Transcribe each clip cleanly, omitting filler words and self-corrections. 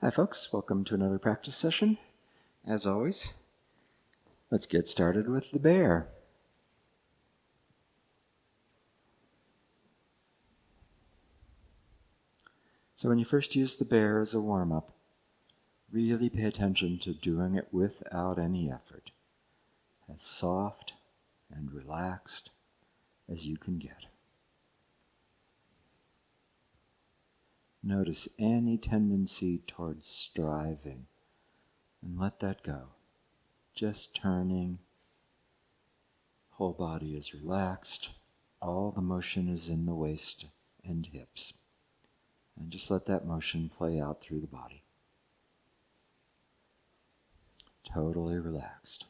Hi folks, welcome to another practice session. As always, let's get started with the bear. So when you first use the bear as a warm-up, really pay attention to doing it without any effort, as soft and relaxed as you can get. Notice any tendency towards striving and let that go. Just turning, whole body is relaxed, all the motion is in the waist and hips. And just let that motion play out through the body. Totally relaxed.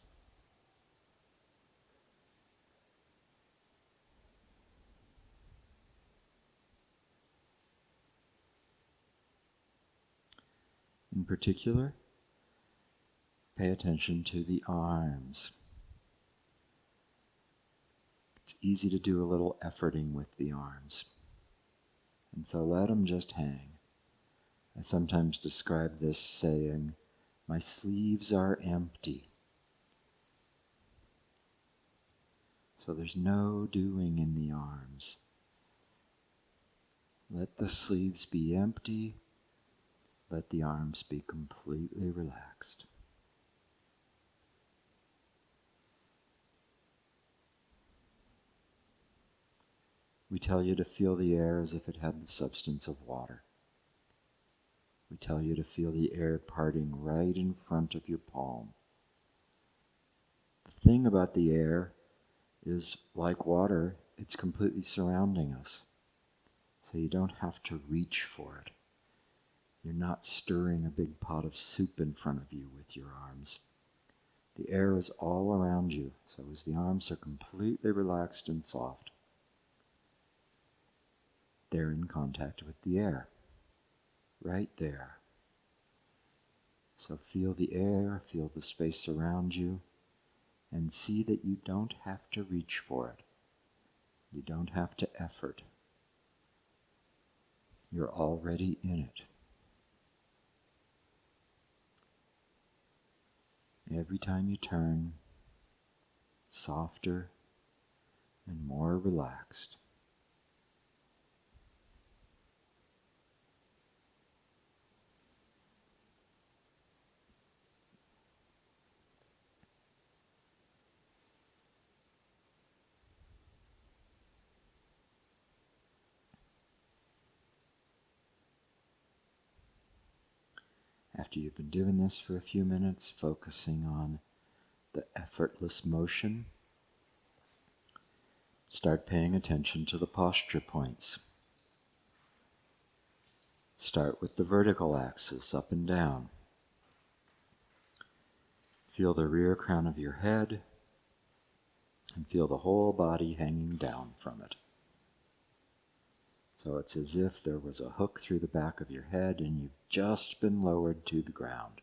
In particular, pay attention to the arms. It's easy to do a little efforting with the arms. And so let them just hang. I sometimes describe this saying, my sleeves are empty. So there's no doing in the arms. Let the sleeves be empty. Let the arms be completely relaxed. We tell you to feel the air as if it had the substance of water. We tell you to feel the air parting right in front of your palm. The thing about the air is, like water, it's completely surrounding us. So you don't have to reach for it. You're not stirring a big pot of soup in front of you with your arms. The air is all around you, so as the arms are completely relaxed and soft, they're in contact with the air, right there. So feel the air, feel the space around you, and see that you don't have to reach for it. You don't have to effort. You're already in it. Every time you turn, softer and more relaxed. After you've been doing this for a few minutes, focusing on the effortless motion, start paying attention to the posture points. Start with the vertical axis, up and down. Feel the rear crown of your head, and feel the whole body hanging down from it. So it's as if there was a hook through the back of your head and you've just been lowered to the ground.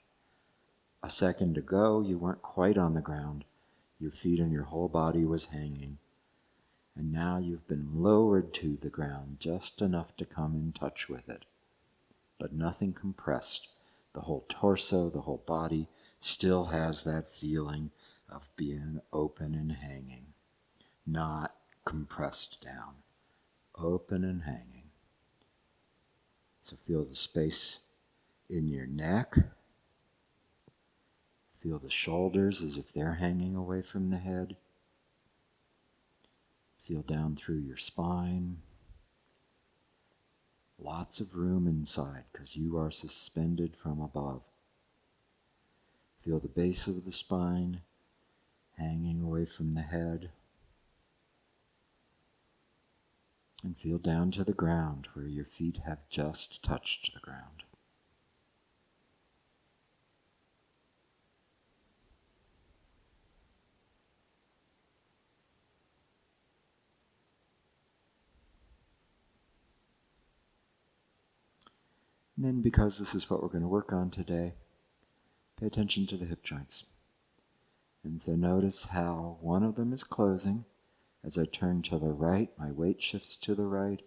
A second ago, you weren't quite on the ground. Your feet and your whole body was hanging. And now you've been lowered to the ground just enough to come in touch with it. But nothing compressed. The whole torso, the whole body still has that feeling of being open and hanging, not compressed down. Open and hanging. So feel the space in your neck. Feel the shoulders as if they're hanging away from the head. Feel down through your spine. Lots of room inside because you are suspended from above. Feel the base of the spine hanging away from the head. And feel down to the ground where your feet have just touched the ground. And then, because this is what we're going to work on today, pay attention to the hip joints. And so notice how one of them is closing. As I turn to the right, my weight shifts to the right,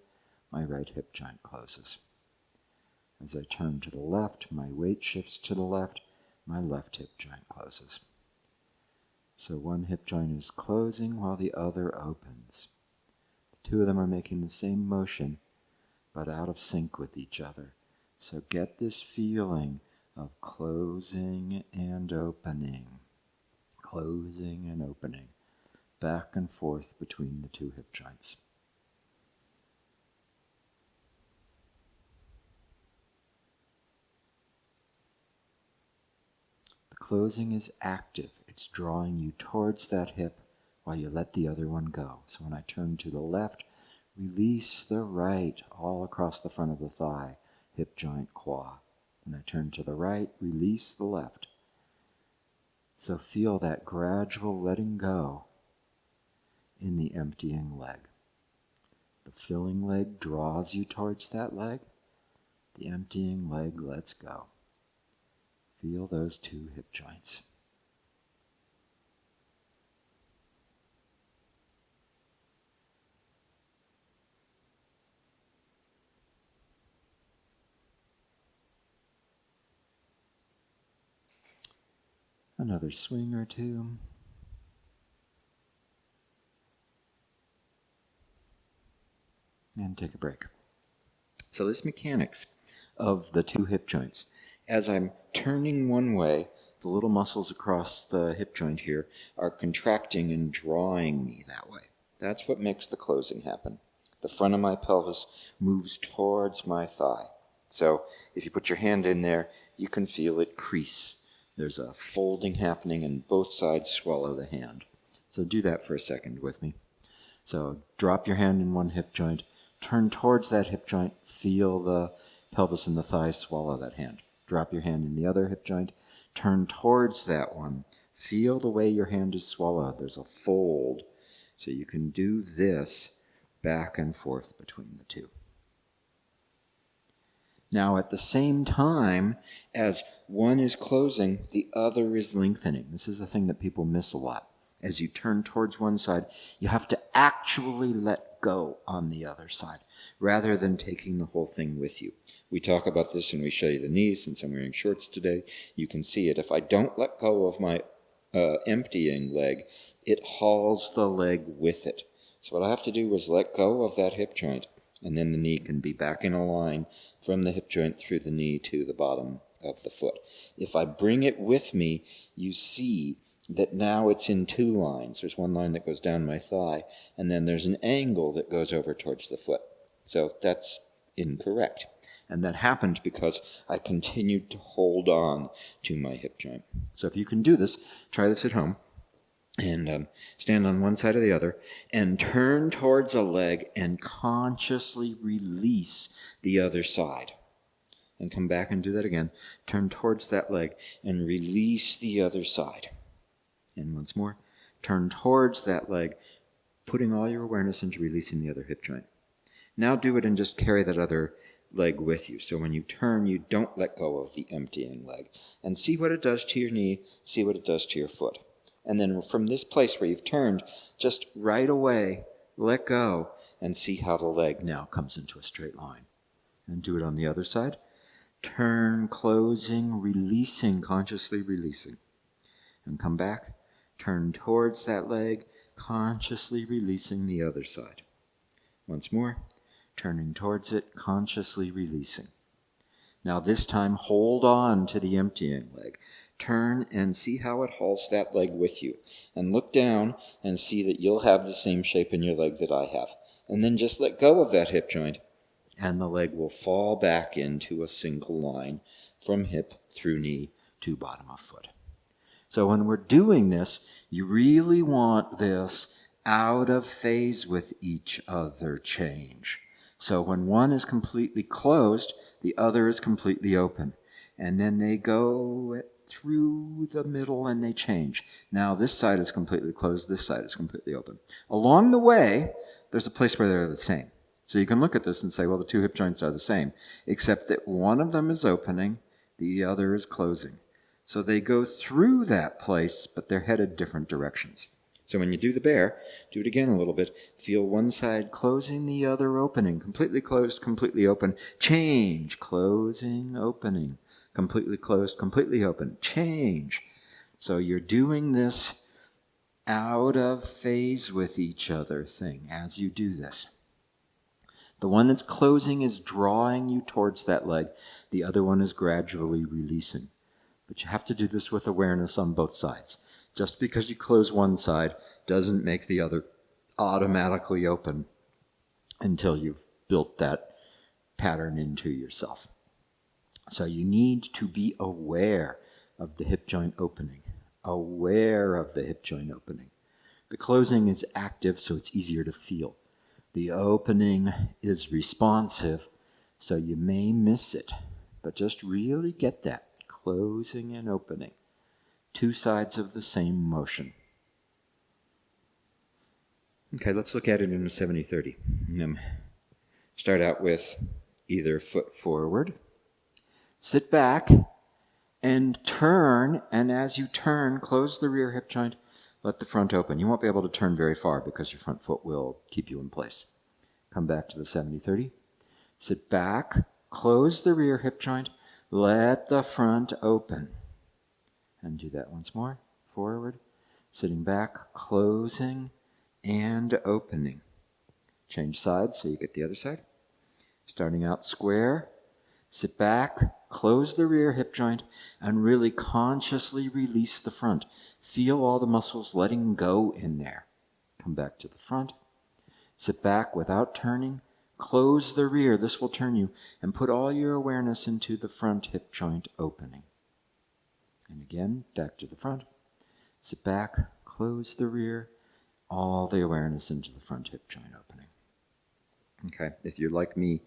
my right hip joint closes. As I turn to the left, my weight shifts to the left, my left hip joint closes. So one hip joint is closing while the other opens. The two of them are making the same motion, but out of sync with each other. So get this feeling of closing and opening, closing and opening, back and forth between the two hip joints. The closing is active. It's drawing you towards that hip while you let the other one go. So when I turn to the left, release the right all across the front of the thigh, hip joint, quad. When I turn to the right, release the left. So feel that gradual letting go in the emptying leg. The filling leg draws you towards that leg. The emptying leg lets go. Feel those two hip joints. Another swing or two. And take a break. So this mechanics of the two hip joints. As I'm turning one way, the little muscles across the hip joint here are contracting and drawing me that way. That's what makes the closing happen. The front of my pelvis moves towards my thigh. So if you put your hand in there, you can feel it crease. There's a folding happening and both sides swallow the hand. So do that for a second with me. So drop your hand in one hip joint, turn towards that hip joint, feel the pelvis and the thighs swallow that hand. Drop your hand in the other hip joint, turn towards that one, feel the way your hand is swallowed. There's a fold. So you can do this back and forth between the two. Now, at the same time as one is closing, the other is lengthening. This is a thing that people miss a lot. As you turn towards one side, you have to actually let go on the other side, rather than taking the whole thing with you. We talk about this and we show you the knees. Since I'm wearing shorts today, you can see it. If I don't let go of my emptying leg, it hauls the leg with it. So what I have to do is let go of that hip joint, and then the knee can be back in a line from the hip joint through the knee to the bottom of the foot. If I bring it with me, you see that now it's in two lines. There's one line that goes down my thigh, and then there's an angle that goes over towards the foot. So that's incorrect. And that happened because I continued to hold on to my hip joint. So if you can do this, try this at home. And stand on one side or the other, and turn towards a leg and consciously release the other side. And come back and do that again. Turn towards that leg and release the other side. And once more, turn towards that leg, putting all your awareness into releasing the other hip joint. Now do it and just carry that other leg with you. So when you turn, you don't let go of the emptying leg. And see what it does to your knee, see what it does to your foot. And then from this place where you've turned, just right away, let go and see how the leg now comes into a straight line. And do it on the other side. Turn, closing, releasing, consciously releasing. And come back, turn towards that leg, consciously releasing the other side. Once more, turning towards it, consciously releasing. Now this time, hold on to the emptying leg. Turn and see how it hauls that leg with you. And look down and see that you'll have the same shape in your leg that I have. And then just let go of that hip joint, and the leg will fall back into a single line from hip through knee to bottom of foot. So when we're doing this, you really want this out of phase with each other change. So when one is completely closed, the other is completely open. And then they go through the middle and they change. Now this side is completely closed, this side is completely open. Along the way, there's a place where they're the same. So you can look at this and say, well, the two hip joints are the same, except that one of them is opening, the other is closing. So they go through that place, but they're headed different directions. So when you do the bear, do it again a little bit. Feel one side closing, the other opening. Completely closed, completely open. Change. Closing, opening. Completely closed, completely open. Change. So you're doing this out of phase with each other thing as you do this. The one that's closing is drawing you towards that leg. The other one is gradually releasing. But you have to do this with awareness on both sides. Just because you close one side doesn't make the other automatically open until you've built that pattern into yourself. So you need to be aware of the hip joint opening. Aware of the hip joint opening. The closing is active, so it's easier to feel. The opening is responsive, so you may miss it. But just really get that. Closing and opening. Two sides of the same motion. Okay, let's look at it in a 70-30. Start out with either foot forward. Sit back and turn, and as you turn, close the rear hip joint, let the front open. You won't be able to turn very far because your front foot will keep you in place. Come back to the 70-30. Sit back, close the rear hip joint, let the front open. And do that once more. Forward, sitting back, closing, and opening. Change sides so you get the other side. Starting out square, sit back, close the rear hip joint, and really consciously release the front. Feel all the muscles letting go in there. Come back to the front. Sit back without turning. Close the rear. This will turn you. And put all your awareness into the front hip joint opening. And again, back to the front. Sit back, close the rear, all the awareness into the front hip joint opening. Okay, if you're like me,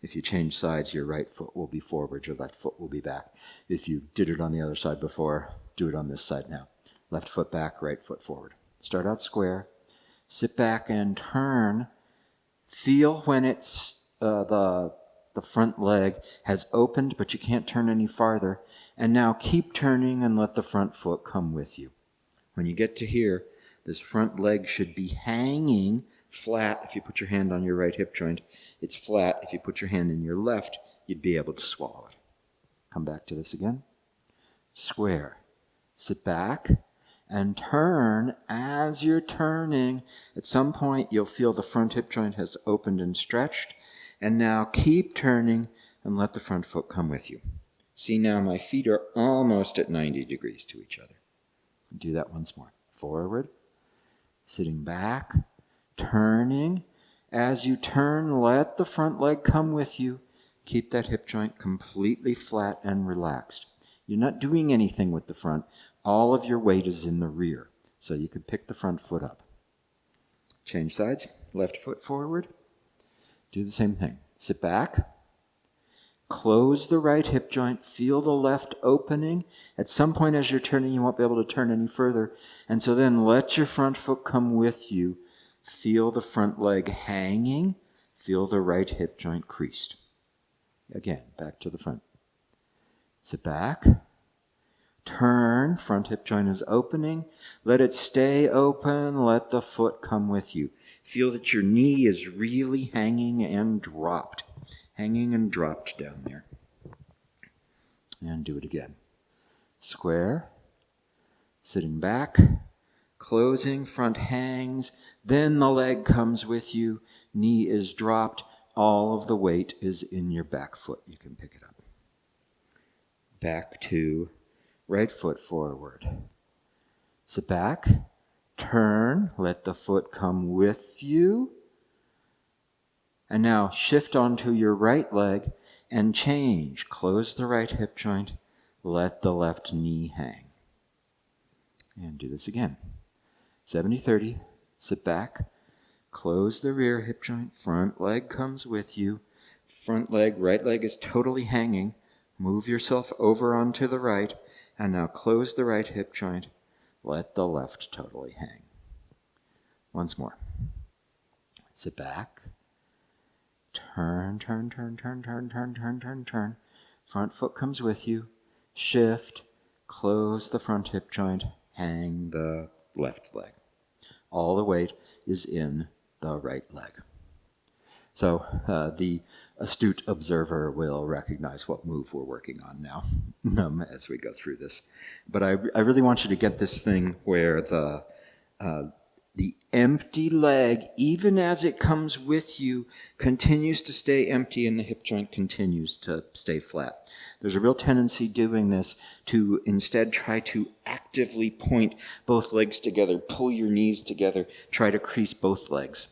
if you change sides, your right foot will be forward, your left foot will be back. If you did it on the other side before, do it on this side now. Left foot back, right foot forward. Start out square, sit back and turn. Feel when it's the front leg has opened, but you can't turn any farther. And now keep turning and let the front foot come with you. When you get to here, this front leg should be hanging flat. If you put your hand on your right hip joint, it's flat. If you put your hand in your left, you'd be able to swallow it. Come back to this again. Square. Sit back and turn. As you're turning, at some point you'll feel the front hip joint has opened and stretched. And now keep turning and let the front foot come with you. See now my feet are almost at 90 degrees to each other. Do that once more. Forward, sitting back, turning. As you turn, let the front leg come with you. Keep that hip joint completely flat and relaxed. You're not doing anything with the front. All of your weight is in the rear. So you can pick the front foot up. Change sides. Left foot forward. Do the same thing. Sit back. Close the right hip joint. Feel the left opening. At some point as you're turning, you won't be able to turn any further. And so then let your front foot come with you. Feel the front leg hanging. Feel the right hip joint creased. Again, back to the front. Sit back. Turn. Front hip joint is opening. Let it stay open. Let the foot come with you. Feel that your knee is really hanging and dropped. Hanging and dropped down there. And do it again. Square. Sitting back. Closing. Front hangs. Then the leg comes with you. Knee is dropped. All of the weight is in your back foot. You can pick it up. Back to right foot forward. Sit back. Turn, let the foot come with you. And now shift onto your right leg and change. Close the right hip joint. Let the left knee hang. And do this again. 70-30. Sit back. Close the rear hip joint. Front leg comes with you. Front leg, right leg is totally hanging. Move yourself over onto the right. And now close the right hip joint. Let the left totally hang. Once more. Sit back. Turn, turn, turn, turn, turn, turn, turn, turn, turn. Front foot comes with you. Shift. Close the front hip joint. Hang the left leg. All the weight is in the right leg. So the astute observer will recognize what move we're working on now as we go through this. But I really want you to get this thing where the empty leg, even as it comes with you, continues to stay empty and the hip joint continues to stay flat. There's a real tendency doing this to instead try to actively point both legs together, pull your knees together, try to crease both legs.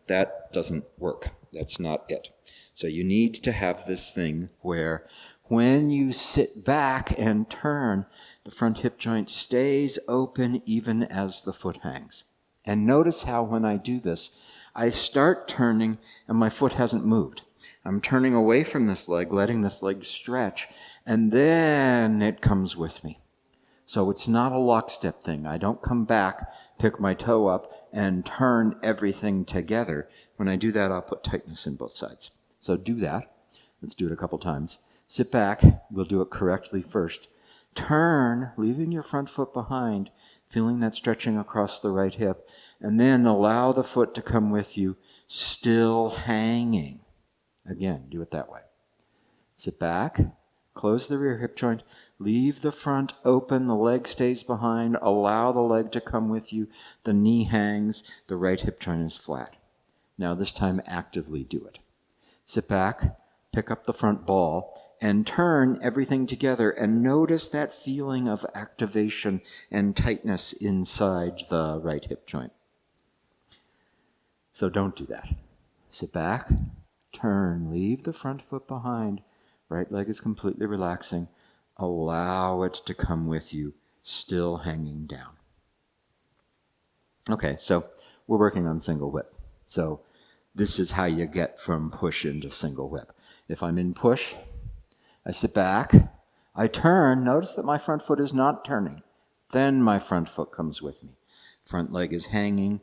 That doesn't work. That's not it. So you need to have this thing where when you sit back and turn, the front hip joint stays open even as the foot hangs. And notice how when I do this, I start turning and my foot hasn't moved. I'm turning away from this leg, letting this leg stretch, and then it comes with me. So it's not a lockstep thing. I don't come back, pick my toe up, and turn everything together. When I do that, I'll put tightness in both sides. So do that. Let's do it a couple times. Sit back. We'll do it correctly first. Turn, leaving your front foot behind, feeling that stretching across the right hip, and then allow the foot to come with you, still hanging. Again, do it that way. Sit back, close the rear hip joint, leave the front open, the leg stays behind, allow the leg to come with you, the knee hangs, the right hip joint is flat. Now this time actively do it. Sit back, pick up the front ball, and turn everything together, and notice that feeling of activation and tightness inside the right hip joint. So don't do that. Sit back, turn, leave the front foot behind, right leg is completely relaxing, allow it to come with you, still hanging down. Okay, so we're working on single whip. So this is how you get from push into single whip. If I'm in push, I sit back, I turn, notice that my front foot is not turning. Then my front foot comes with me. Front leg is hanging,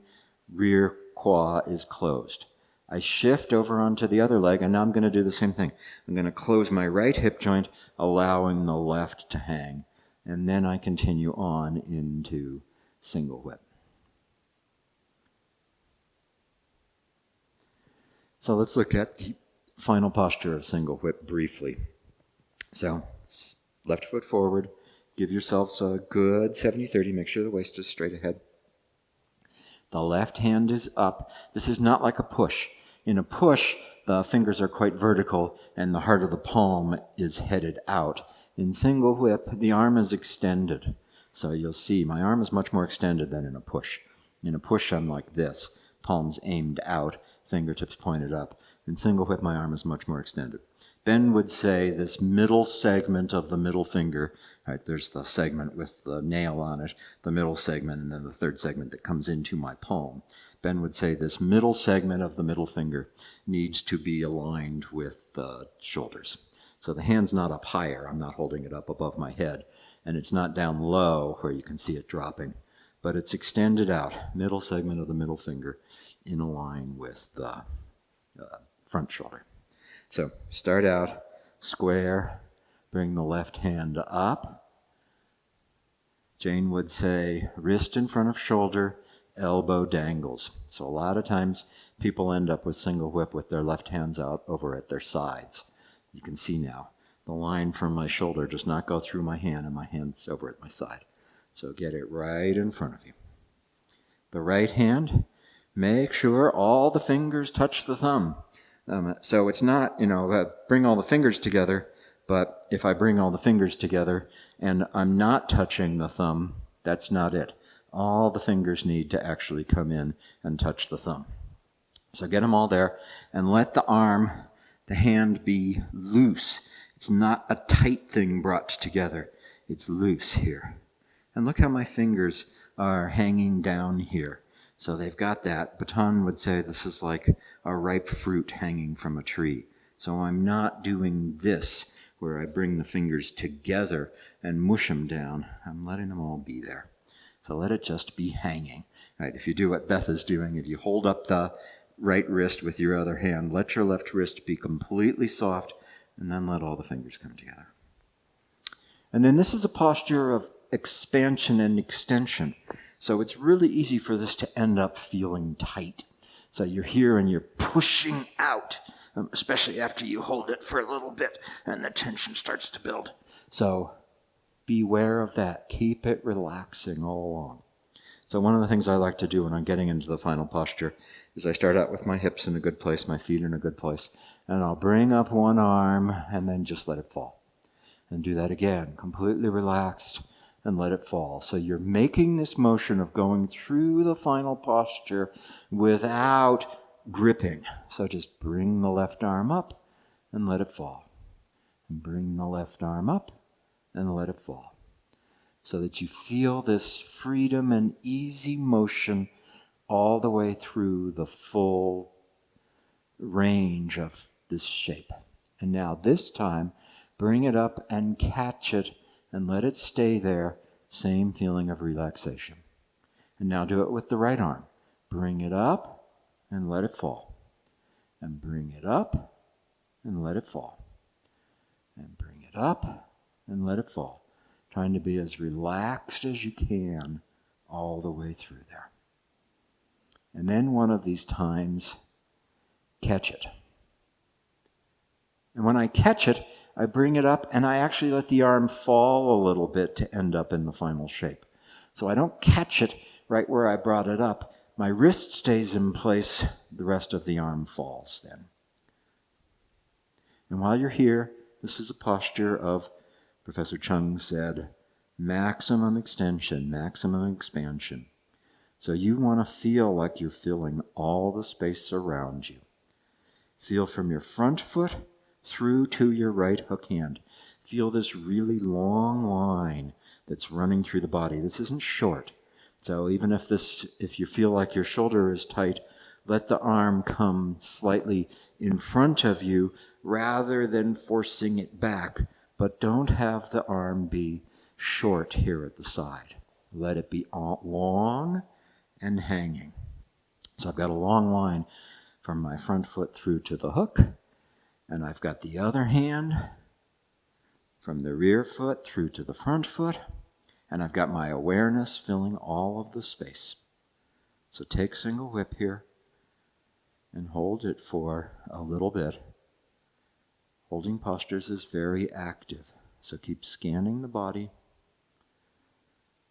rear quad is closed. I shift over onto the other leg, and now I'm going to do the same thing. I'm going to close my right hip joint, allowing the left to hang. And then I continue on into single whip. So let's look at the final posture of single whip briefly. So left foot forward, give yourselves a good 70-30, make sure the waist is straight ahead. The left hand is up. This is not like a push. In a push, the fingers are quite vertical and the heart of the palm is headed out. In single whip, the arm is extended. So you'll see my arm is much more extended than in a push. In a push, I'm like this, palms aimed out, fingertips pointed up. In single whip, my arm is much more extended. Ben would say this middle segment of the middle finger, right, there's the segment with the nail on it, the middle segment, and then the third segment that comes into my palm. Ben would say this middle segment of the middle finger needs to be aligned with the shoulders. So the hand's not up higher, I'm not holding it up above my head, and it's not down low where you can see it dropping, but it's extended out, middle segment of the middle finger in a line with the front shoulder. So start out square, bring the left hand up. Jane would say wrist in front of shoulder, elbow dangles. So a lot of times people end up with single whip with their left hands out over at their sides. You can see now the line from my shoulder does not go through my hand and my hand's over at my side. So get it right in front of you. The right hand, make sure all the fingers touch the thumb. So it's not, bring all the fingers together, but if I bring all the fingers together and I'm not touching the thumb, that's not it. All the fingers need to actually come in and touch the thumb. So get them all there and let the arm, the hand be loose. It's not a tight thing brought together. It's loose here. And look how my fingers are hanging down here. So they've got that. Baton would say this is like a ripe fruit hanging from a tree. So I'm not doing this where I bring the fingers together and mush them down. I'm letting them all be there. So let it just be hanging. Right, if you do what Beth is doing, if you hold up the right wrist with your other hand, let your left wrist be completely soft, and then let all the fingers come together. And then this is a posture of expansion and extension. So it's really easy for this to end up feeling tight. So you're here and you're pushing out, especially after you hold it for a little bit and the tension starts to build. So beware of that. Keep it relaxing all along. So one of the things I like to do when I'm getting into the final posture is I start out with my hips in a good place, my feet in a good place, and I'll bring up one arm and then just let it fall. And do that again, completely relaxed, and let it fall. So you're making this motion of going through the final posture without gripping. So just bring the left arm up and let it fall. And bring the left arm up and let it fall. So that you feel this freedom and easy motion all the way through the full range of this shape. And now this time, bring it up and catch it and let it stay there. Same feeling of relaxation. And now do it with the right arm. Bring it up and let it fall. And bring it up and let it fall. And bring it up and let it fall. Trying to be as relaxed as you can all the way through there. And then one of these times, catch it. And when I catch it, I bring it up and I actually let the arm fall a little bit to end up in the final shape. So I don't catch it right where I brought it up. My wrist stays in place, the rest of the arm falls then. And while you're here, this is a posture of, Professor Chung said, maximum extension, maximum expansion. So you want to feel like you're filling all the space around you. Feel from your front foot through to your right hook hand. Feel this really long line that's running through the body. This isn't short. So even if you feel like your shoulder is tight, let the arm come slightly in front of you rather than forcing it back. But don't have the arm be short here at the side. Let it be long and hanging. So I've got a long line from my front foot through to the hook. And I've got the other hand from the rear foot through to the front foot. And I've got my awareness filling all of the space. So take single whip here and hold it for a little bit. Holding postures is very active. So keep scanning the body,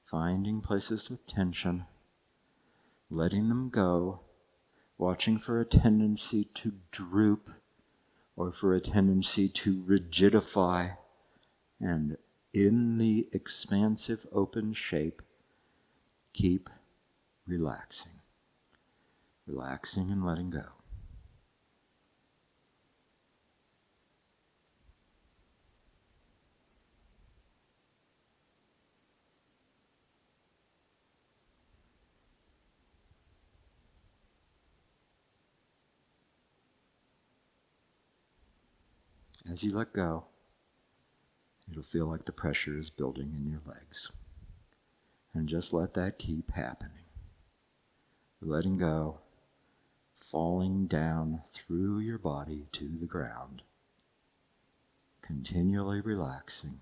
finding places with tension, letting them go, watching for a tendency to droop, or for a tendency to rigidify, and in the expansive open shape, keep relaxing. Relaxing and letting go. As you let go, it'll feel like the pressure is building in your legs. And just let that keep happening. Letting go, falling down through your body to the ground. Continually relaxing.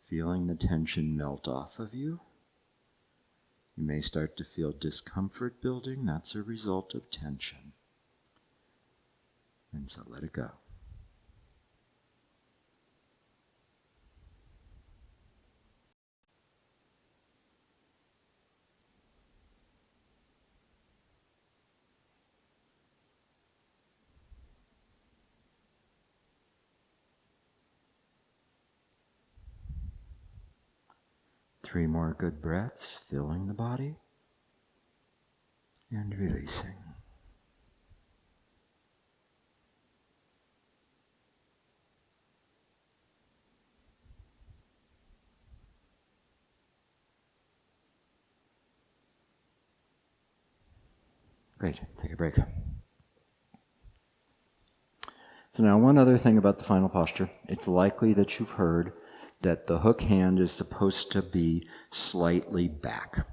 Feeling the tension melt off of you. You may start to feel discomfort building. That's a result of tension. And so let it go. Three more good breaths, filling the body and releasing. Great, take a break. So now one other thing about the final posture. It's likely that you've heard that the hook hand is supposed to be slightly back.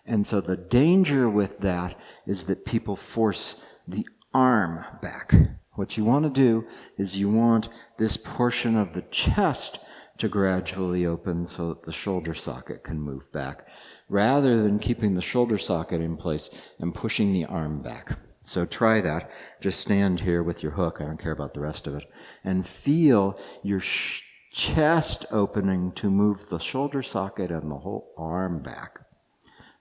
And so the danger with that is that people force the arm back. What you want to do is you want this portion of the chest to gradually open so that the shoulder socket can move back, rather than keeping the shoulder socket in place and pushing the arm back. So try that. Just stand here with your hook, I don't care about the rest of it, and feel your chest opening to move the shoulder socket and the whole arm back.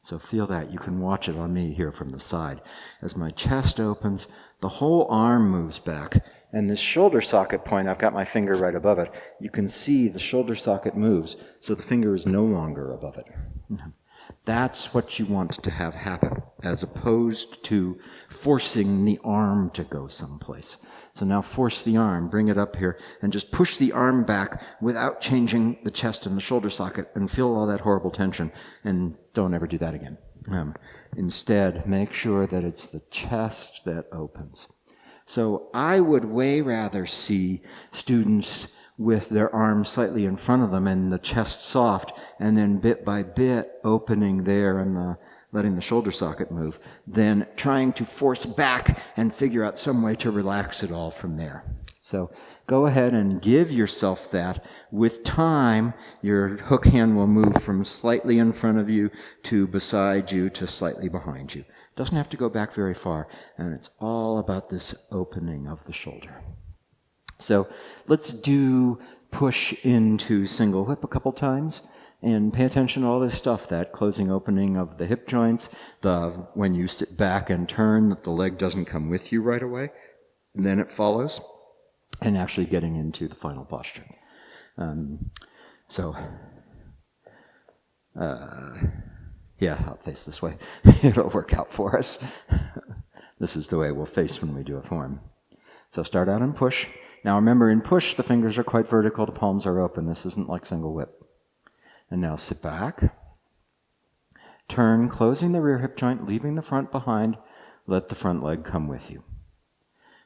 So feel that. You can watch it on me here from the side. As my chest opens, the whole arm moves back. And this shoulder socket point, I've got my finger right above it. You can see the shoulder socket moves, so the finger is no longer above it. That's what you want to have happen, as opposed to forcing the arm to go someplace. So now force the arm, bring it up here, and just push the arm back without changing the chest and the shoulder socket, and feel all that horrible tension, and don't ever do that again. Instead, make sure that it's the chest that opens. So I would way rather see students with their arms slightly in front of them and the chest soft, and then bit by bit opening there and letting the shoulder socket move, than trying to force back and figure out some way to relax it all from there. So go ahead and give yourself that. With time, your hook hand will move from slightly in front of you to beside you to slightly behind you. It doesn't have to go back very far, and it's all about this opening of the shoulder. So let's do push into single whip a couple times, and pay attention to all this stuff, that closing opening of the hip joints, when you sit back and turn, that the leg doesn't come with you right away, and then it follows, and actually getting into the final posture. Yeah, I'll face this way. It'll work out for us. This is the way we'll face when we do a form. So start out and push. Now remember, in push, the fingers are quite vertical, the palms are open. This isn't like single whip. And now sit back. Turn, closing the rear hip joint, leaving the front behind. Let the front leg come with you.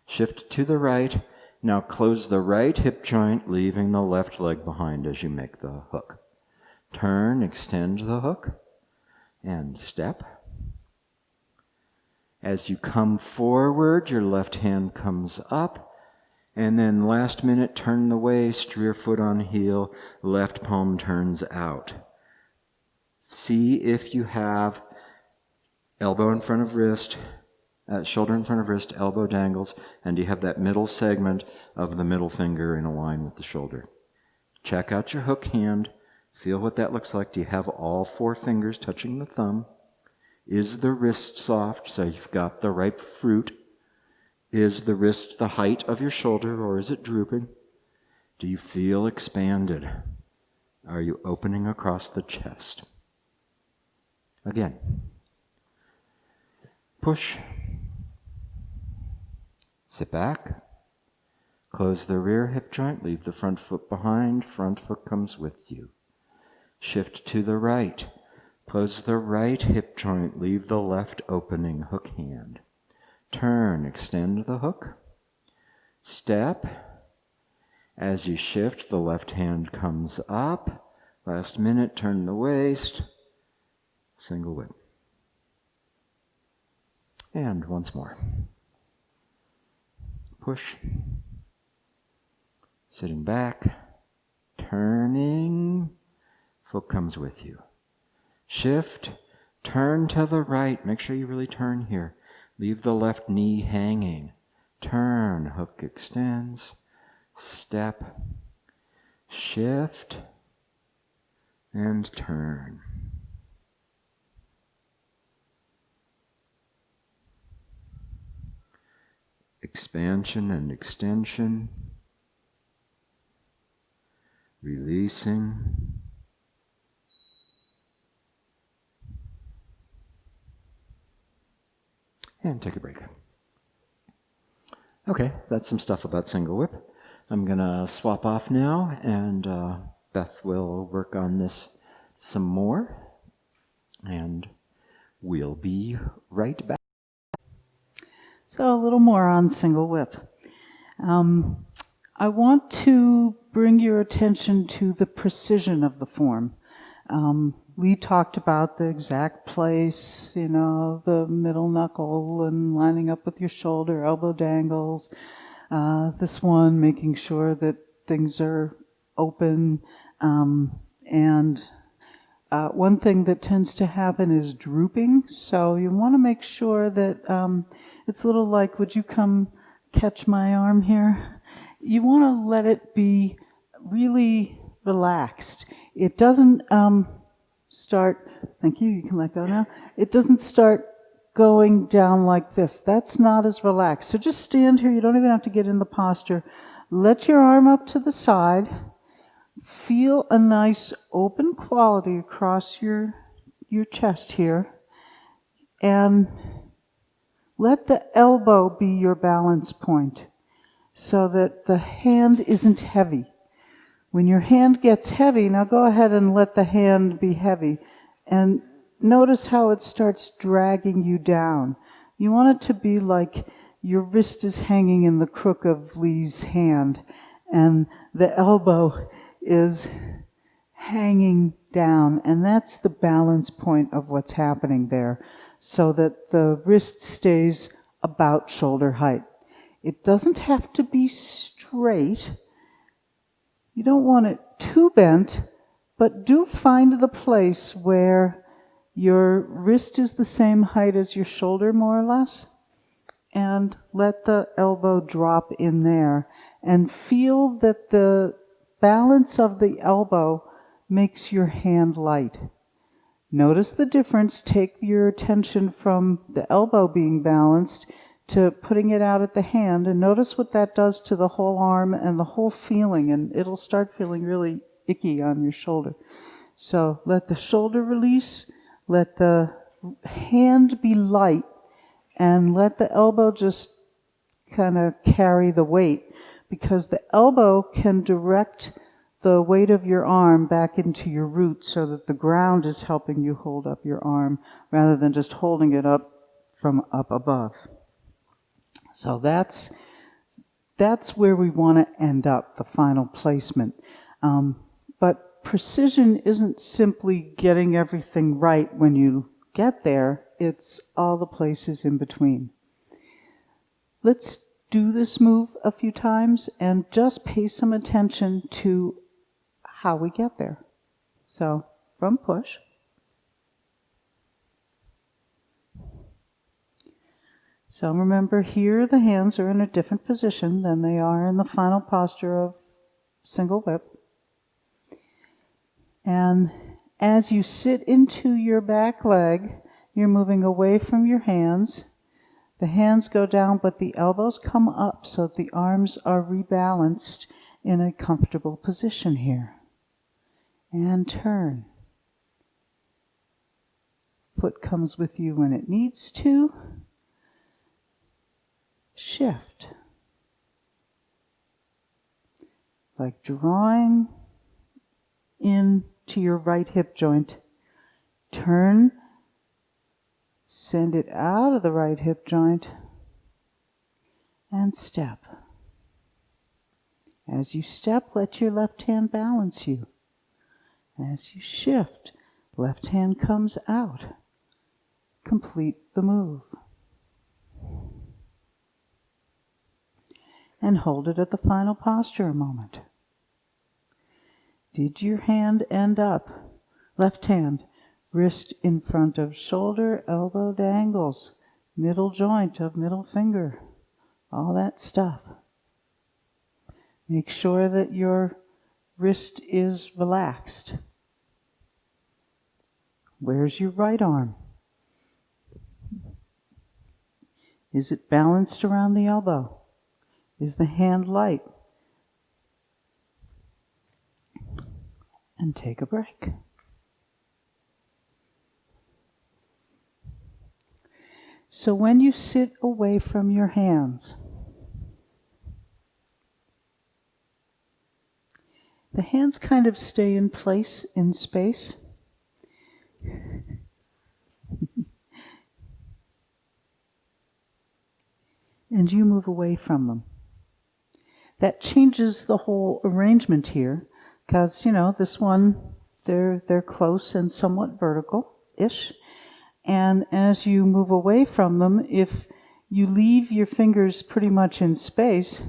Shift to the right. Now close the right hip joint, leaving the left leg behind as you make the hook. Turn, extend the hook, and step. As you come forward, your left hand comes up. And then last minute, turn the waist, rear foot on heel, left palm turns out. See if you have elbow in front of wrist, shoulder in front of wrist, elbow dangles, and you have that middle segment of the middle finger in a line with the shoulder. Check out your hook hand. Feel what that looks like. Do you have all four fingers touching the thumb? Is the wrist soft, so you've got the ripe fruit? Is the wrist the height of your shoulder, or is it drooping? Do you feel expanded? Are you opening across the chest? Again. Push. Sit back. Close the rear hip joint. Leave the front foot behind. Front foot comes with you. Shift to the right. Close the right hip joint. Leave the left opening hook hand. Turn, extend the hook. Step. As you shift, the left hand comes up. Last minute, turn the waist. Single whip. And once more. Push. Sitting back. Turning. Foot comes with you. Shift. Turn to the right. Make sure you really turn here. Leave the left knee hanging. Turn, hook extends. Step. Shift. And turn. Expansion and extension. Releasing. And take a break. Okay, that's some stuff about single whip. I'm going to swap off now, and Beth will work on this some more, and we'll be right back. So a little more on single whip. I want to bring your attention to the precision of the form. We talked about the exact place, the middle knuckle and lining up with your shoulder, elbow dangles. This one, making sure that things are open. And one thing that tends to happen is drooping. So you want to make sure that it's a little like, would you come catch my arm here? You want to let it be really relaxed. It doesn't start, thank you, you can let go now. It doesn't start going down like this. That's not as relaxed. So just stand here. You don't even have to get in the posture. Let your arm up to the side. Feel a nice open quality across your chest here. And let the elbow be your balance point so that the hand isn't heavy. When your hand gets heavy, now go ahead and let the hand be heavy. And notice how it starts dragging you down. You want it to be like your wrist is hanging in the crook of Lee's hand and the elbow is hanging down. And that's the balance point of what's happening there, so that the wrist stays about shoulder height. It doesn't have to be straight. You don't want it too bent, but do find the place where your wrist is the same height as your shoulder, more or less, and let the elbow drop in there. And feel that the balance of the elbow makes your hand light. Notice the difference. Take your attention from the elbow being balanced to putting it out at the hand, and notice what that does to the whole arm and the whole feeling, and it'll start feeling really icky on your shoulder. So let the shoulder release, let the hand be light, and let the elbow just kind of carry the weight, because the elbow can direct the weight of your arm back into your root so that the ground is helping you hold up your arm rather than just holding it up from up above. So that's where we want to end up, the final placement. But precision isn't simply getting everything right when you get there, it's all the places in between. Let's do this move a few times and just pay some attention to how we get there. So, from push. So remember, here the hands are in a different position than they are in the final posture of single whip. And as you sit into your back leg, you're moving away from your hands. The hands go down, but the elbows come up so that the arms are rebalanced in a comfortable position here. And turn. Foot comes with you when it needs to. Shift. Like drawing in to your right hip joint. Turn. Send it out of the right hip joint. And step. As you step, let your left hand balance you. As you shift, left hand comes out. Complete the move. And hold it at the final posture a moment. Did your hand end up? Left hand, wrist in front of shoulder, elbow dangles, middle joint of middle finger, all that stuff. Make sure that your wrist is relaxed. Where's your right arm? Is it balanced around the elbow? Is the hand light? And take a break. So when you sit away from your hands, the hands kind of stay in place in space. And you move away from them. That changes the whole arrangement here, because, this one, they're close and somewhat vertical-ish. And as you move away from them, if you leave your fingers pretty much in space,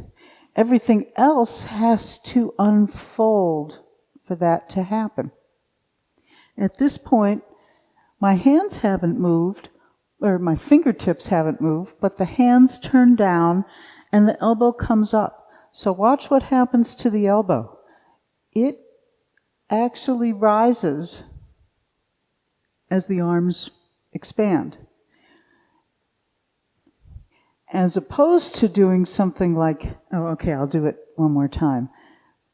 Everything else has to unfold for that to happen. At this point, my hands haven't moved, or my fingertips haven't moved, but the hands turn down and the elbow comes up. So watch what happens to the elbow. It actually rises as the arms expand. As opposed to doing something like, I'll do it one more time.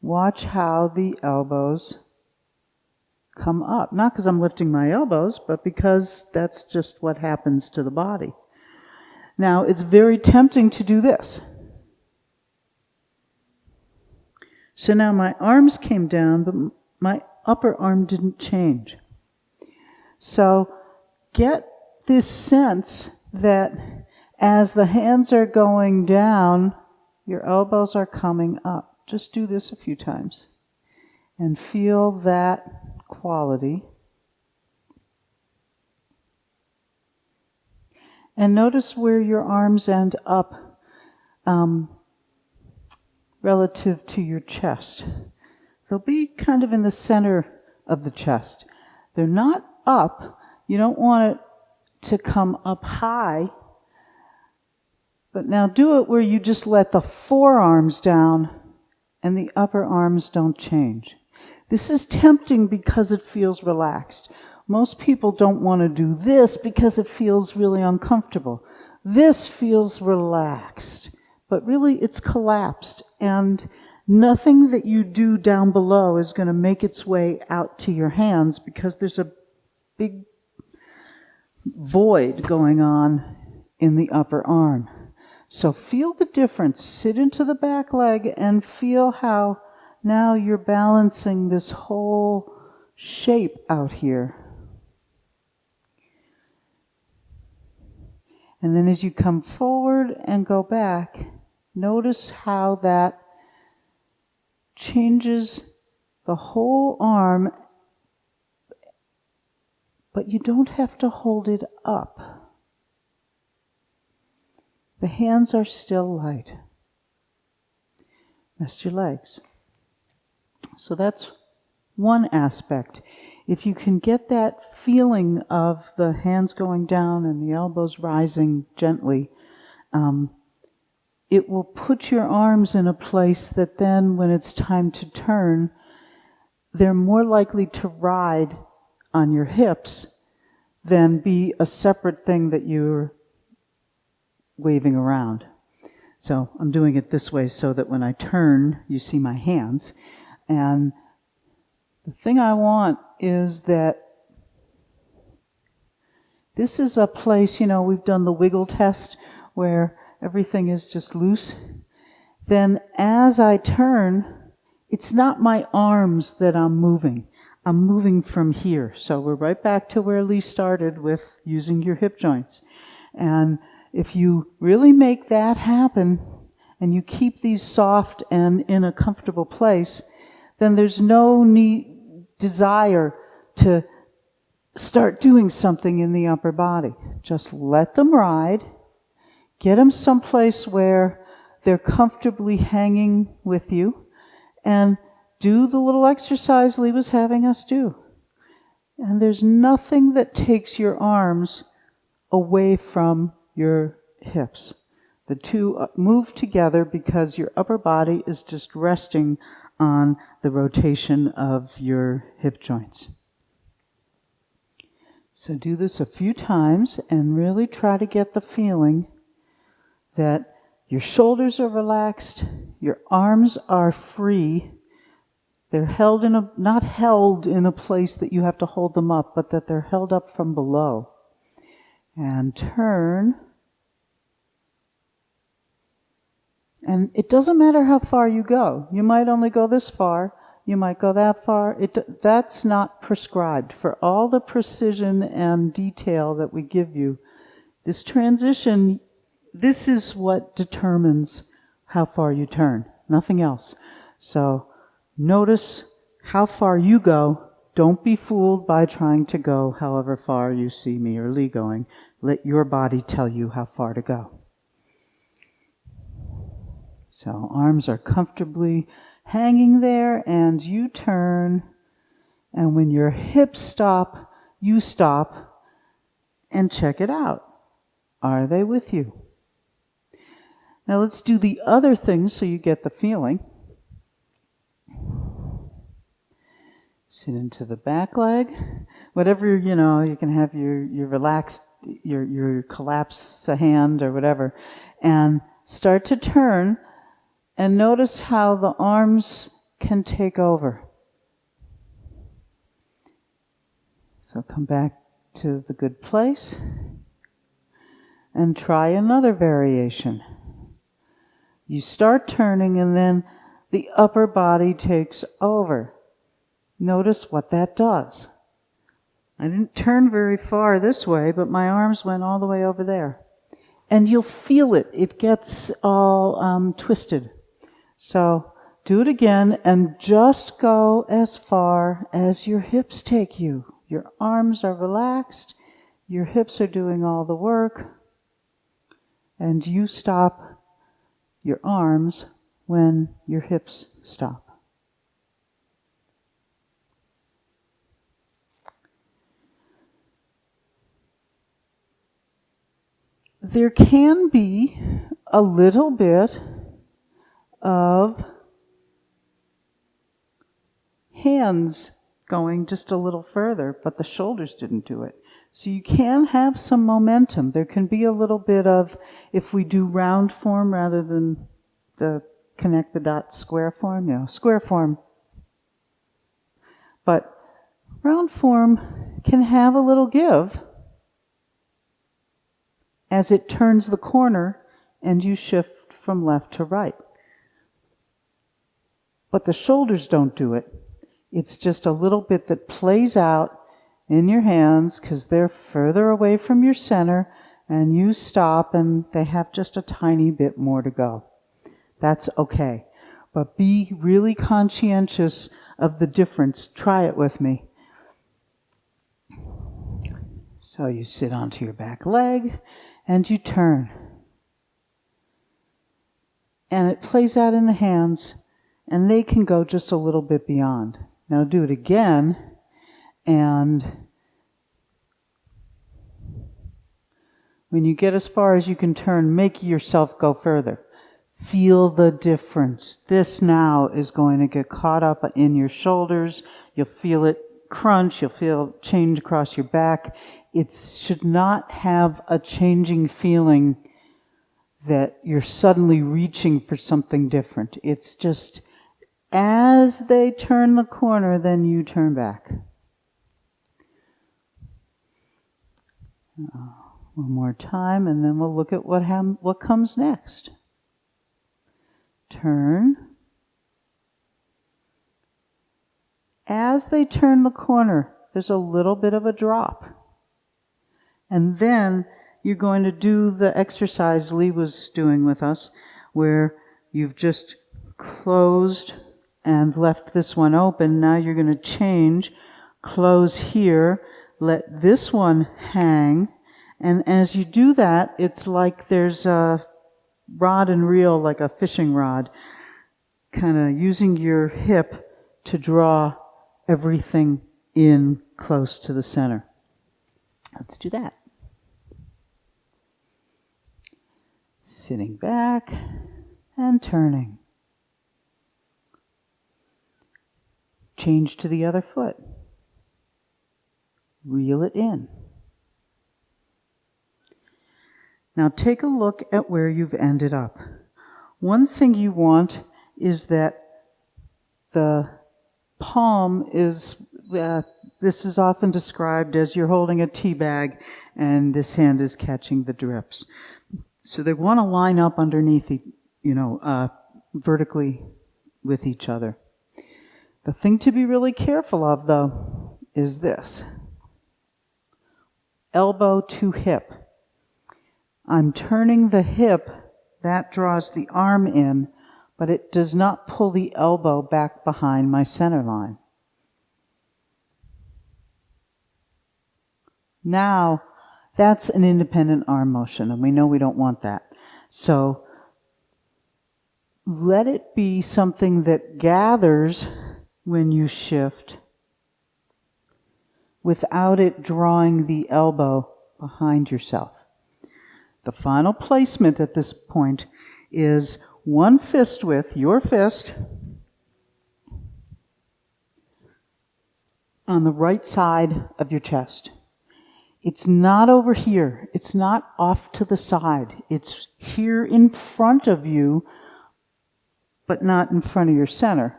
Watch how the elbows come up. Not because I'm lifting my elbows, but because that's just what happens to the body. Now, it's very tempting to do this. So now my arms came down, but my upper arm didn't change. So get this sense that as the hands are going down, your elbows are coming up. Just do this a few times and feel that quality. And notice where your arms end up relative to your chest. They'll be kind of in the center of the chest. They're not up. You don't want it to come up high. But now do it where you just let the forearms down and the upper arms don't change. This is tempting because it feels relaxed. Most people don't want to do this because it feels really uncomfortable. This feels relaxed, but really it's collapsed, and nothing that you do down below is going to make its way out to your hands because there's a big void going on in the upper arm. So feel the difference. Sit into the back leg and feel how now you're balancing this whole shape out here. And then as you come forward and go back, notice how that changes the whole arm, but you don't have to hold it up. The hands are still light. Rest your legs. So that's one aspect. If you can get that feeling of the hands going down and the elbows rising gently, it will put your arms in a place that then when it's time to turn, they're more likely to ride on your hips than be a separate thing that you're waving around. So I'm doing it this way so that when I turn, you see my hands. And the thing I want is that this is a place, we've done the wiggle test where everything is just loose. Then as I turn, it's not my arms that I'm moving. I'm moving from here. So we're right back to where Lee started with using your hip joints. And if you really make that happen and you keep these soft and in a comfortable place, then there's no desire to start doing something in the upper body. Just let them ride. Get them someplace where they're comfortably hanging with you, and do the little exercise Lee was having us do. And there's nothing that takes your arms away from your hips. The two move together because your upper body is just resting on the rotation of your hip joints. So do this a few times and really try to get the feeling that your shoulders are relaxed, your arms are free. They're not held in a place that you have to hold them up, but that they're held up from below. And turn. And it doesn't matter how far you go. You might only go this far. You might go that far. That's not prescribed. For all the precision and detail that we give you, this transition, this is what determines how far you turn. Nothing else. So notice how far you go. Don't be fooled by trying to go however far you see me or Lee going. Let your body tell you how far to go. So arms are comfortably hanging there, and you turn, and when your hips stop, you stop, and check it out. Are they with you? Now let's do the other thing so you get the feeling. Sit into the back leg. Whatever, you can have your relaxed, your collapse a hand or whatever, and start to turn, and notice how the arms can take over. So come back to the good place and try another variation. You start turning, and then the upper body takes over. Notice what that does. I didn't turn very far this way, but my arms went all the way over there. And you'll feel it. It gets all twisted. So do it again, and just go as far as your hips take you. Your arms are relaxed. Your hips are doing all the work. And you stop your arms when your hips stop. There can be a little bit of hands going just a little further, but the shoulders didn't do it. So you can have some momentum. There can be a little bit of, if we do round form rather than the connect the dots square form, square form. But round form can have a little give as it turns the corner and you shift from left to right. But the shoulders don't do it. It's just a little bit that plays out in your hands because they're further away from your center, and you stop and they have just a tiny bit more to go. That's okay. But be really conscientious of the difference. Try it with me. So you sit onto your back leg and you turn. And it plays out in the hands, and they can go just a little bit beyond. Now do it again, and when you get as far as you can turn, make yourself go further. Feel the difference. This now is going to get caught up in your shoulders. You'll feel it crunch. You'll feel it change across your back. It should not have a changing feeling that you're suddenly reaching for something different. It's just as they turn the corner, then you turn back. One more time, and then we'll look at what comes next. Turn. As they turn the corner, there's a little bit of a drop. And then you're going to do the exercise Lee was doing with us, where you've just closed and left this one open. Now you're going to change, close here, let this one hang, and as you do that, it's like there's a rod and reel, like a fishing rod, kind of using your hip to draw everything in close to the center. Let's do that. Sitting back and turning. Change to the other foot. Reel it in. Now take a look at where you've ended up. One thing you want is that the palm is, this is often described as you're holding a tea bag and this hand is catching the drips. So they want to line up underneath, vertically with each other. The thing to be really careful of, though, is this. Elbow to hip. I'm turning the hip, that draws the arm in, but it does not pull the elbow back behind my center line. Now, that's an independent arm motion, and we know we don't want that. So let it be something that gathers when you shift without it drawing the elbow behind yourself. The final placement at this point is one fist width, your fist, on the right side of your chest. It's not over here. It's not off to the side. It's here in front of you, but not in front of your center.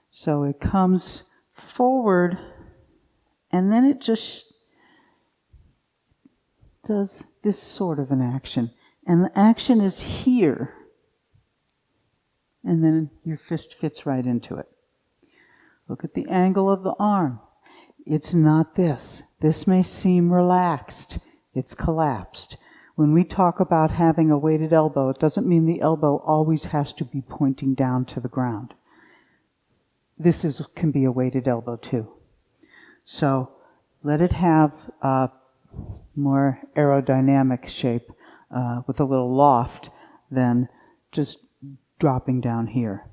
So it comes forward, and then it just does this sort of an action. And the action is here. And then your fist fits right into it. Look at the angle of the arm. It's not this. This may seem relaxed. It's collapsed. When we talk about having a weighted elbow, it doesn't mean the elbow always has to be pointing down to the ground. This can be a weighted elbow too. So let it have a more aerodynamic shape with a little loft than just dropping down here.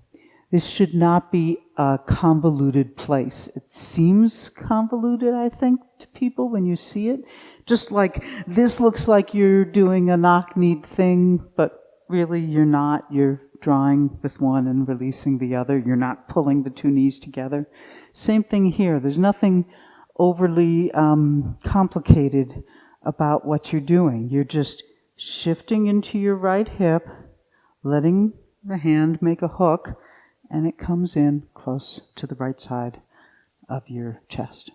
This should not be a convoluted place. It seems convoluted, I think, to people when you see it. Just like this looks like you're doing a knock-kneed thing, but really you're not. You're drawing with one and releasing the other. You're not pulling the two knees together. Same thing here. There's nothing overly complicated about what you're doing. You're just shifting into your right hip, letting the hand make a hook, and it comes in close to the right side of your chest.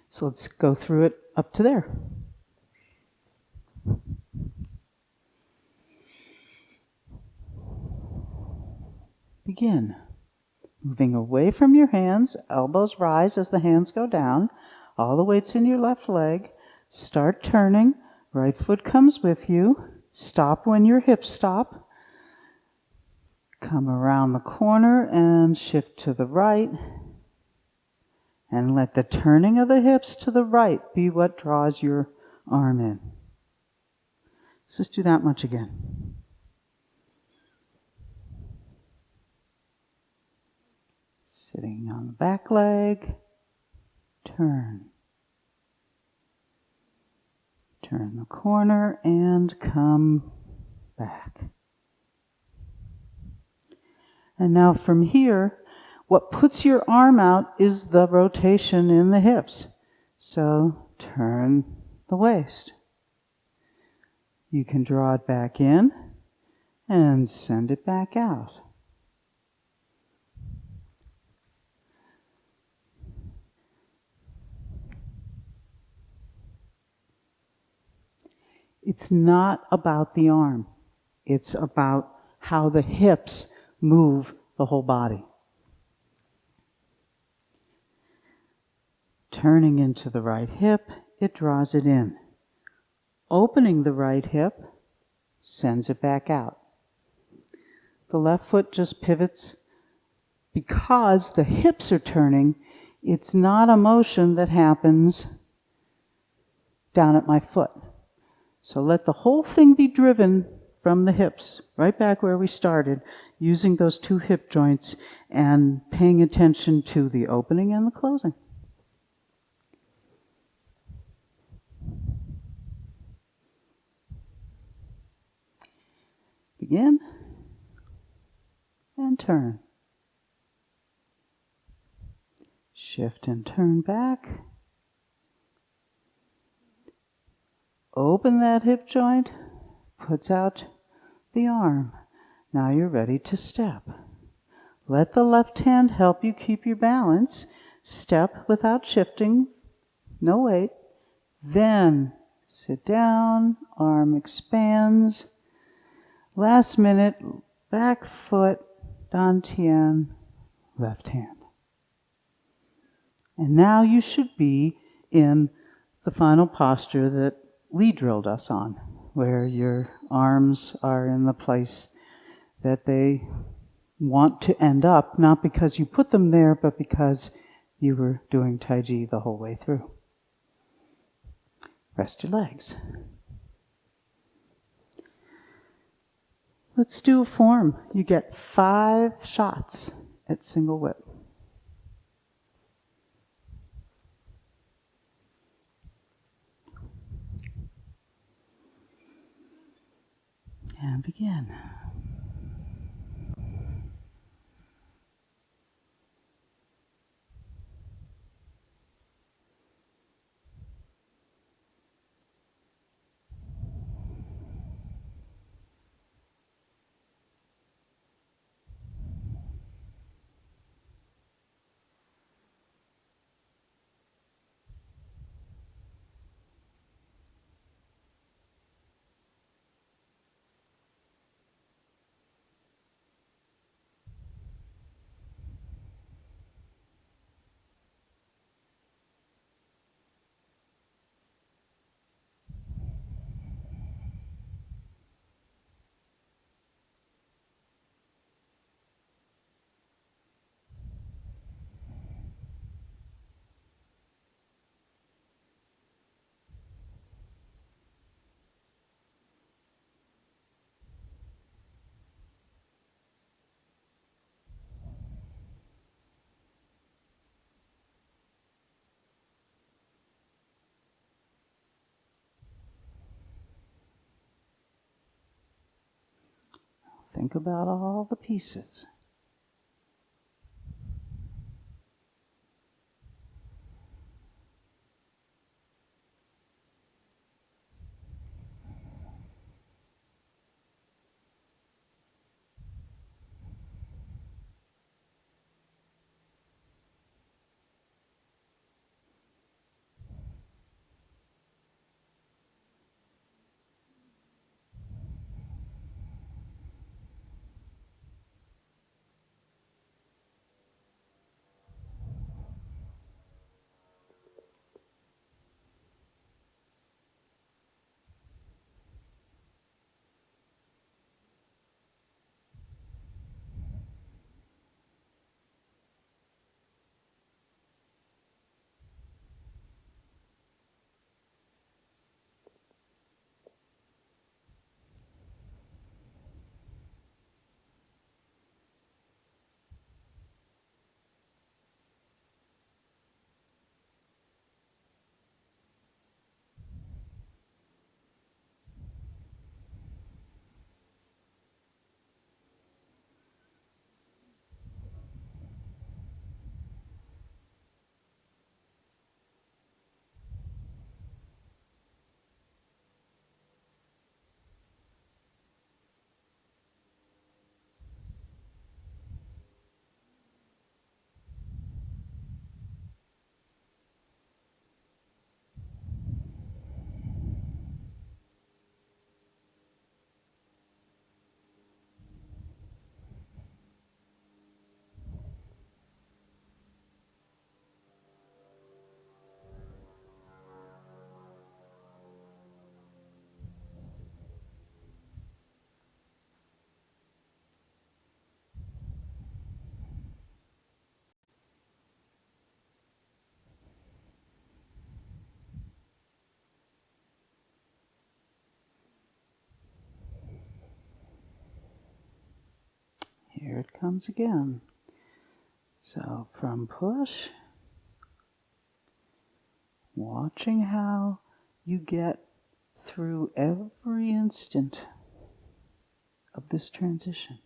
So let's go through it up to there. Begin. Moving away from your hands, elbows rise as the hands go down. All the weight's in your left leg. Start turning. Right foot comes with you. Stop when your hips stop. Come around the corner and shift to the right. And let the turning of the hips to the right be what draws your arm in. Let's just do that much again. Sitting on the back leg, turn. Turn the corner and come back. And now from here, what puts your arm out is the rotation in the hips. So turn the waist. You can draw it back in and send it back out. It's not about the arm. It's about how the hips move the whole body. Turning into the right hip, it draws it in. Opening the right hip, sends it back out. The left foot just pivots. Because the hips are turning, it's not a motion that happens down at my foot. So let the whole thing be driven from the hips, right back where we started, using those two hip joints and paying attention to the opening and the closing. Begin and turn. Shift and turn back. Open that hip joint, puts out the arm. Now you're ready to step. Let the left hand help you keep your balance. Step without shifting, no weight. Then sit down, arm expands. Last minute, back foot, dantian, left hand. And now you should be in the final posture that Lee drilled us on, where your arms are in the place that they want to end up, not because you put them there, but because you were doing Tai Chi the whole way through. Rest your legs. Let's do a form. You get 5 shots at single whip. And begin. Think about all the pieces. Here it comes again. So from push, watching how you get through every instant of this transition.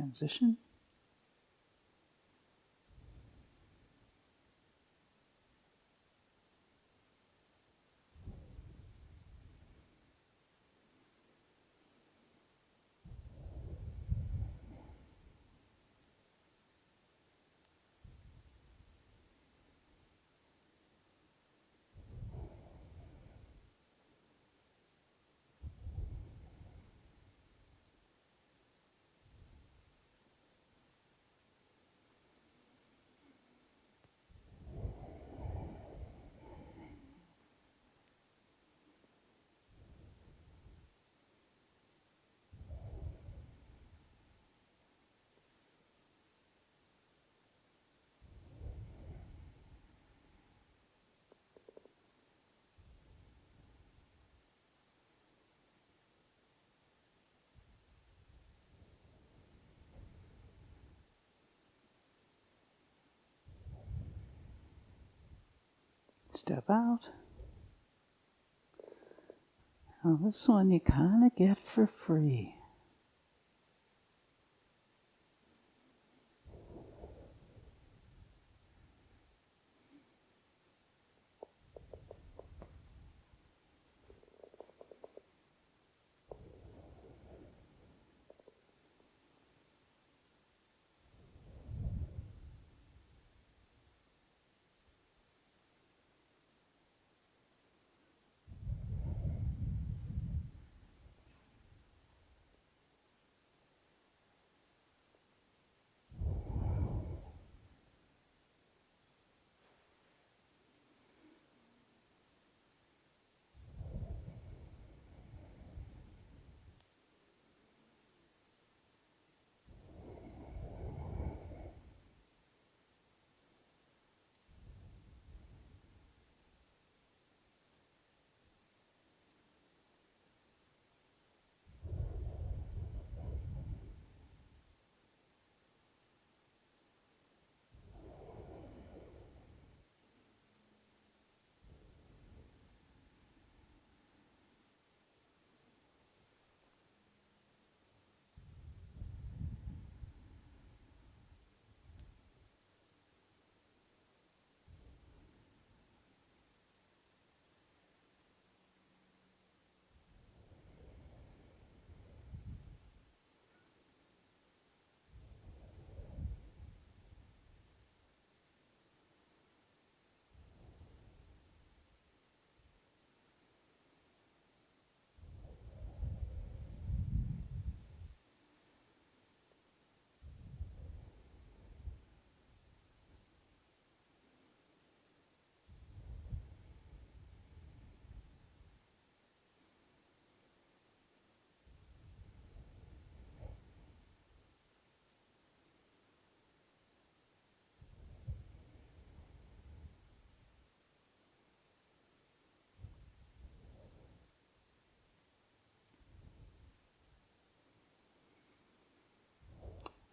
transition. Step out. Now this one you kind of get for free.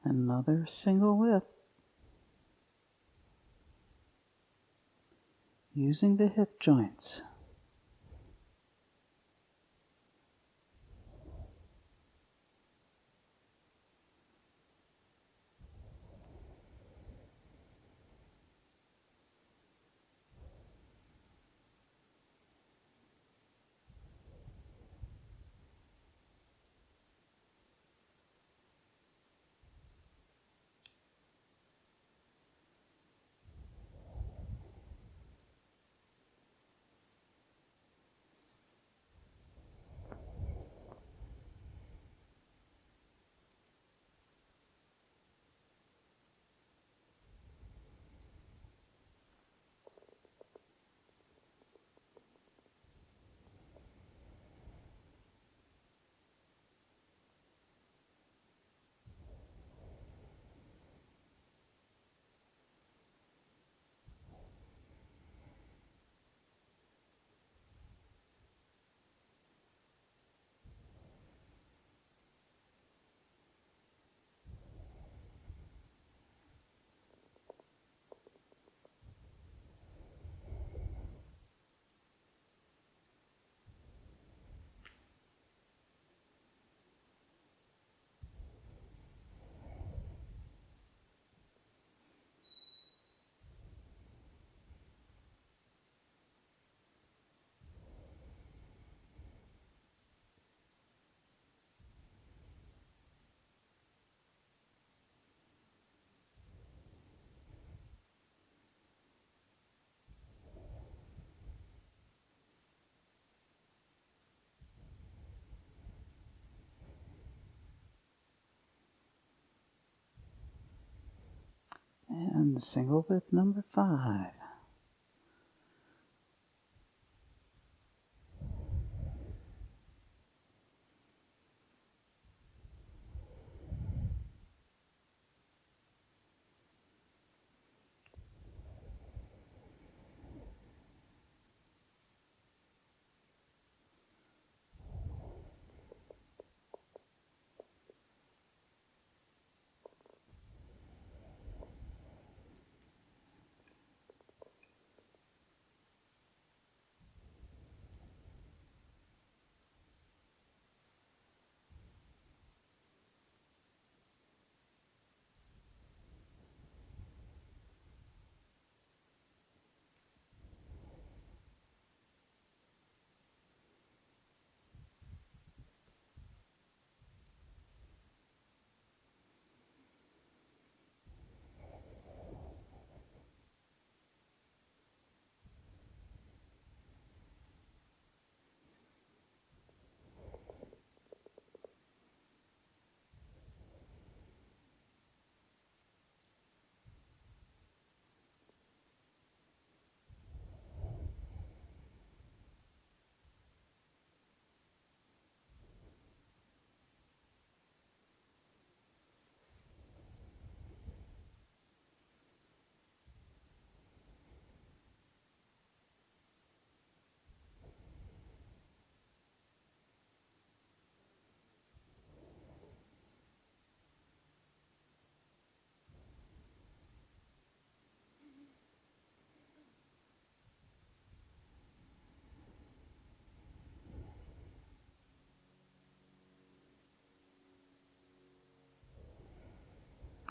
Another single whip. Using the hip joints. And single whip number 5.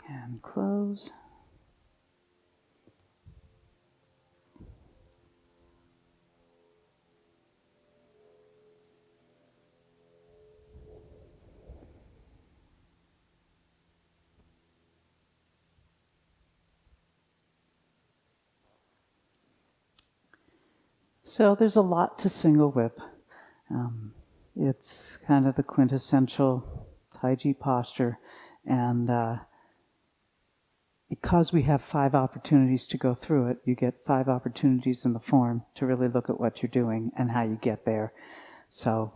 And close. So there's a lot to single whip. It's kind of the quintessential Tai Chi posture, and because we have 5 opportunities to go through it, you get 5 opportunities in the form to really look at what you're doing and how you get there. So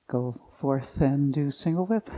go forth and do single whip.